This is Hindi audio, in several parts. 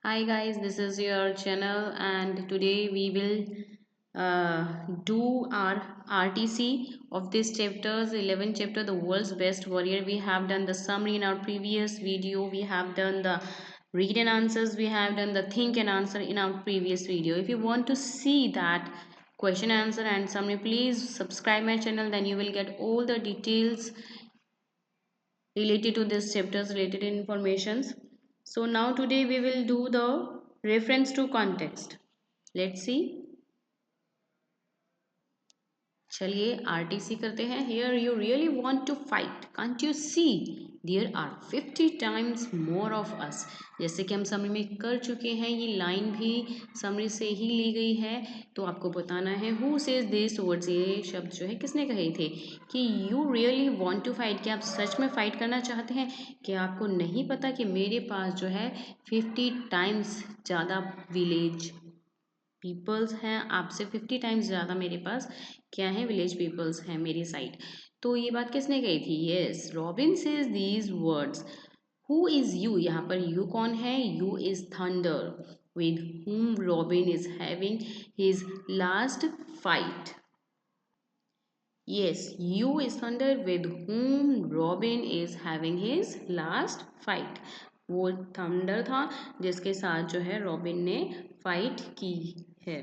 Hi guys, this is your channel and today we will do our RTC of this chapters 11 chapter the world's best warrior. We have done the summary in our previous video. We have done the read and answers. We have done the think and answer in our previous video. If you want to see that question answer and summary, please subscribe my channel, then you will get all the details related to this chapters related informations. So now today we will do the reference to context. Let's see. चलिए आरटीसी करते हैं. Here you really want to fight, can't you see there are 50 times more of us. जैसे कि हम समरी में कर चुके हैं, ये लाइन भी समरी से ही ली गई है. तो आपको बताना है who says these words. ये शब्द जो है किसने कहे थे कि you really want to fight, कि आप सच में फाइट करना चाहते हैं. कि आपको नहीं पता कि मेरे पास जो है 50 टाइम्स ज़्यादा विलेज पीपल्स हैं आपसे 50 टाइम्स ज़्यादा मेरे पास क्या है विलेज पीपल्स हैं मेरी साइड. तो ये बात किसने कही थी. Yes, robin says these words. Who is you. यहाँ पर यू कौन है. You is thunder with whom Robin is having his last fight. Yes, you is thunder with whom Robin is having his last fight. वो थंडर था जिसके साथ जो है रॉबिन ने फाइट की है.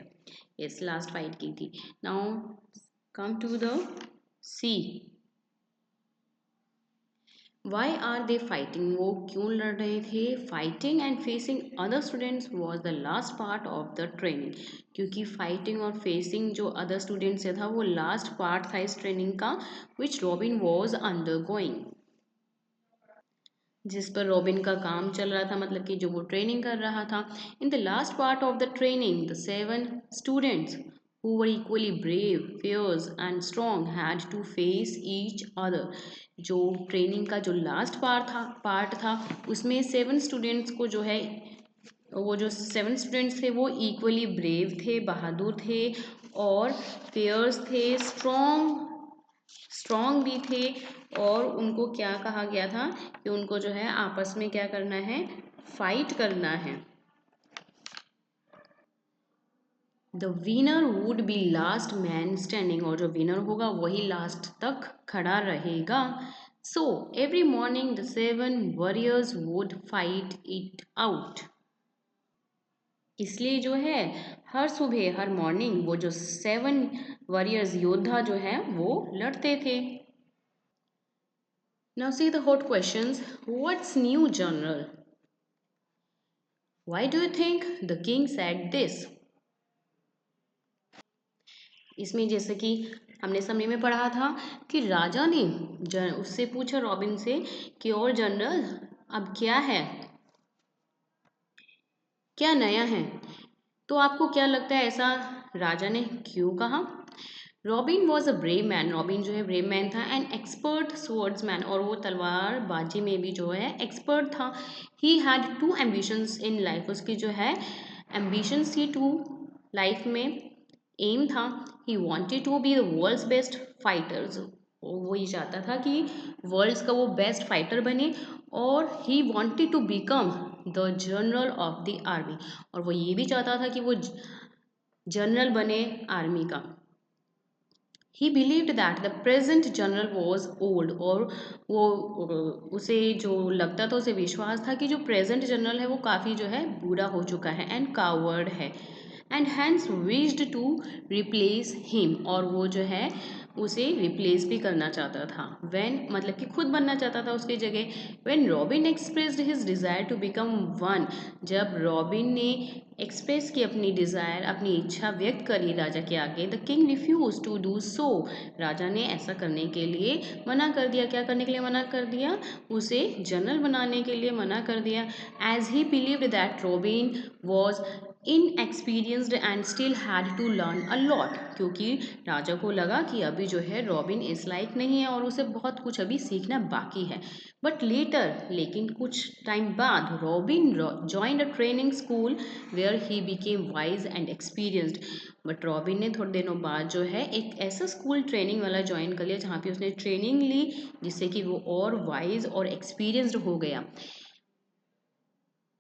यस, लास्ट फाइट की थी. Now come to the sea. Why are they fighting. वो क्यों लड़ रहे थे. Fighting and facing other students was the last part of the training. क्योंकि फाइटिंग और फेसिंग जो अदर स्टूडेंट्स से था वो लास्ट पार्ट था इस ट्रेनिंग का which Robin was under going पर रॉबिन का काम चल रहा था, मतलब कि जो वो ट्रेनिंग कर रहा था. In the last part of the training the 7 students who were equally brave, fierce and strong had to face each other. जो ट्रेनिंग का जो लास्ट पार्ट था उसमें 7 स्टूडेंट्स को जो है वो जो 7 स्टूडेंट्स थे वो इक्वली ब्रेव थे, बहादुर थे और फेयर्स थे, स्ट्रॉन्ग भी थे. और उनको क्या कहा गया था कि उनको जो है आपस में क्या करना है, फाइट करना है. The winner would be last man standing. और जो विनर होगा वही लास्ट तक खड़ा रहेगा. So every morning the 7 warriors would fight it out. इसलिए जो है हर सुबह हर मॉर्निंग वो जो 7 वॉरियर्स योद्धा जो है वो लड़ते थे. Now see the hot questions. What's new, General? Why do you think the king said this? इसमें जैसे कि हमने समरी में पढ़ा था कि राजा ने उससे पूछा रॉबिन से कि और जनरल अब क्या है, क्या नया है. तो आपको क्या लगता है ऐसा राजा ने क्यों कहा. Robin was a brave man. Robin जो है ब्रेव मैन था. And expert swords man. और वो तलवारबाजी में भी जो है एक्सपर्ट था. He had 2 ambitions in life. उसकी जो है एम्बिशंस थी 2 लाइफ में. एम था he wanted to be the world's best fighters. वो ये चाहता था कि वर्ल्ड्स का वो बेस्ट फाइटर बने. और he wanted to become the general of the army. और वो ये भी चाहता था कि वो जनरल बने आर्मी का. ही believed that the present general was old. और वो उसे जो लगता था, उसे विश्वास था कि जो प्रेजेंट जनरल है वो काफ़ी जो है बूढ़ा हो चुका है एंड कावर्ड है. And hence wished to replace him. और वो जो है उसे रिप्लेस भी करना चाहता था. व्हेन मतलब कि खुद बनना चाहता था उसकी जगह. When Robin expressed his desire to become one. जब रॉबिन ने एक्सप्रेस की अपनी डिज़ायर, अपनी इच्छा व्यक्त करी राजा के आगे. The king refuse to do so. राजा ने ऐसा करने के लिए मना कर दिया. क्या करने के लिए मना कर दिया, उसे जनरल बनाने के लिए मना कर दिया. As he believed that Robin was inexperienced and still had to learn a lot. क्योंकि राजा को लगा कि अभी जो है रॉबिन इस लाइक नहीं है और उसे बहुत कुछ अभी सीखना बाकी है. बट लेटर, लेकिन कुछ टाइम बाद, Robin joined a training school where he became wise and experienced. But Robin ने थोड़े दिनों बाद जो है एक ऐसा स्कूल ट्रेनिंग वाला ज्वाइन कर लिया जहाँ पे उसने ट्रेनिंग ली जिससे कि वो और वाइज और एक्सपीरियंस्ड हो गया.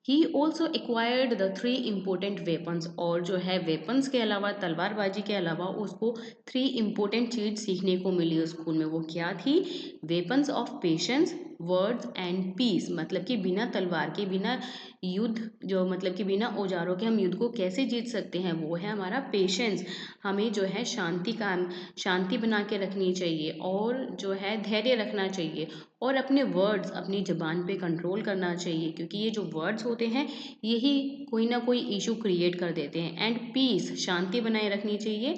He also acquired the three important weapons, और जो है वेपन्स के अलावा, तलवारबाजी के अलावा उसको थ्री इम्पोर्टेंट चीज सीखने को मिली स्कूल में। वो क्या थी? Weapons of patience, words and peace, मतलब कि बिना तलवार के, बिना युद्ध, जो मतलब कि बिना औजारों के हम युद्ध को कैसे जीत सकते हैं, वो है हमारा पेशेंस। हमें जो है शांति बना के रखनी चाहिए, और जो है धैर्य रखना चाहिए, और अपने वर्ड्स, अपनी ज़बान पे कंट्रोल करना चाहिए, क्योंकि ये जो वर्ड्स होते हैं यही कोई ना कोई इशू क्रिएट कर देते हैं। एंड पीस, शांति बनाए रखनी चाहिए,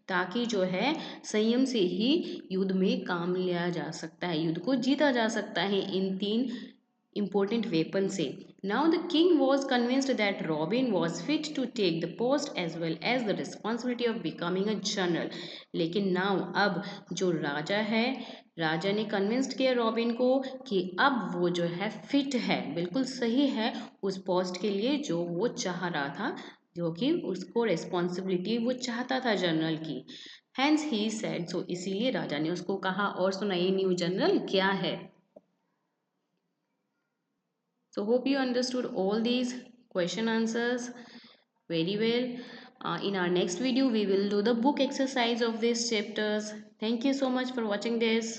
ताकि जो है संयम से ही युद्ध में काम लिया जा सकता है, युद्ध को जीता जा सकता है इन तीन important weapon से। Now the king was convinced that Robin was fit to take the post as well as the responsibility of becoming a general। लेकिन now अब जो राजा है, राजा ने कन्विंस्ड किया रॉबिन को कि अब वो जो है फिट है, बिल्कुल सही है उस पोस्ट के लिए जो वो चाह रहा था, जो कि उसको रिस्पॉन्सिबिलिटी वो चाहता था जनरल की। हैंस ही सेड, सो इसीलिए राजा ने उसको कहा। और सुनाइए न्यू जनरल क्या है। So hope you understood all these question answers very well. In our next video, we will do the book exercise of these chapters. Thank you so much for watching this.